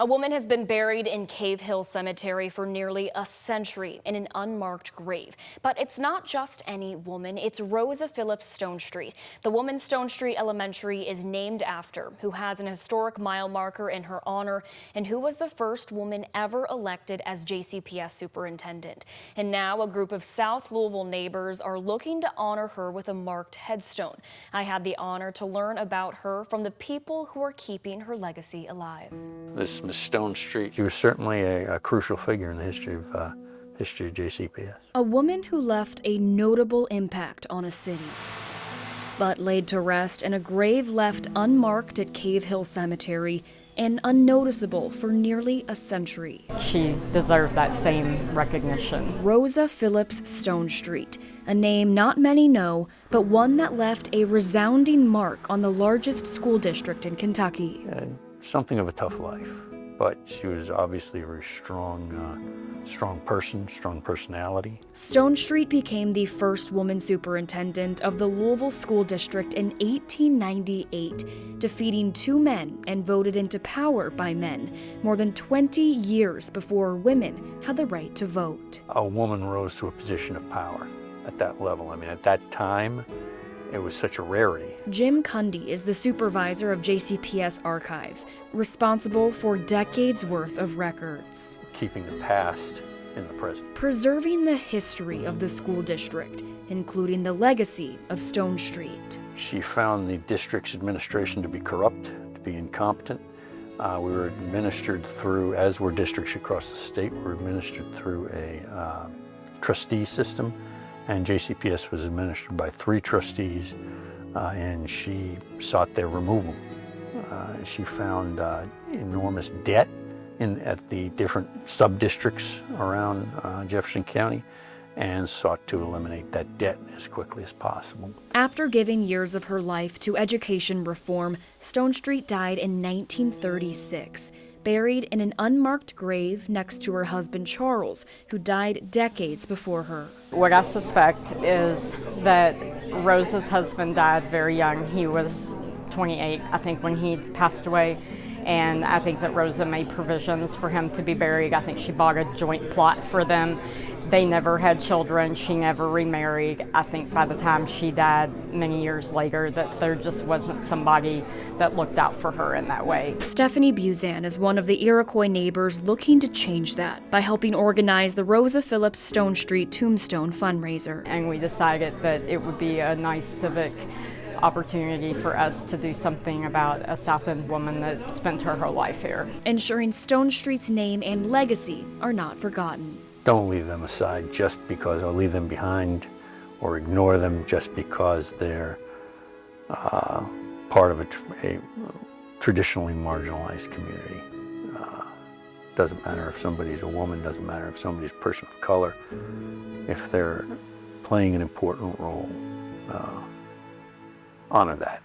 A woman has been buried in Cave Hill Cemetery for nearly a century in an unmarked grave. But it's not just any woman, it's Rosa Phillips Stonestreet. The woman Stonestreet Elementary is named after, who has an historic mile marker in her honor, and who was the first woman ever elected as JCPS superintendent. And now a group of South Louisville neighbors are looking to honor her with a marked headstone. I had the honor to learn about her from the people who are keeping her legacy alive. This Miss Stonestreet, she was certainly a crucial figure in the history of JCPS. A woman who left a notable impact on a city, but laid to rest in a grave left unmarked at Cave Hill Cemetery and unnoticeable for nearly a century. She deserved that same recognition. Rosa Phillips Stonestreet, a name not many know, but one that left a resounding mark on the largest school district in Kentucky. Something of a tough life, but she was obviously a very strong person, strong personality. Stonestreet became the first woman superintendent of the Louisville School District in 1898, defeating two men and voted into power by men more than 20 years before women had the right to vote. A woman rose to a position of power at that level. I mean, at that time, it was such a rarity. Jim Cundy is the supervisor of JCPS archives, responsible for decades worth of records. Keeping the past in the present. Preserving the history of the school district, including the legacy of Stonestreet. She found the district's administration to be corrupt, to be incompetent. We were administered through, as were districts across the state, we were administered through a trustee system. And JCPS was administered by 3 trustees, and she sought their removal. She found enormous debt at the different sub-districts around Jefferson County and sought to eliminate that debt as quickly as possible. After giving years of her life to education reform, Stonestreet died in 1936. Buried in an unmarked grave next to her husband Charles, who died decades before her. What I suspect is that Rosa's husband died very young. He was 28, I think, when he passed away. And I think that Rosa made provisions for him to be buried. I think she bought a joint plot for them. They never had children. She never remarried. I think by the time she died many years later that there just wasn't somebody that looked out for her in that way. Stephanie Buzan is one of the Iroquois neighbors looking to change that by helping organize the Rosa Phillips Stonestreet Tombstone fundraiser. And we decided that it would be a nice civic opportunity for us to do something about a South End woman that spent her whole life here. Ensuring Stonestreet's name and legacy are not forgotten. Don't leave them aside just because, or leave them behind, or ignore them just because they're part of a traditionally marginalized community. Doesn't matter if somebody's a woman, doesn't matter if somebody's a person of color. If they're playing an important role, honor that.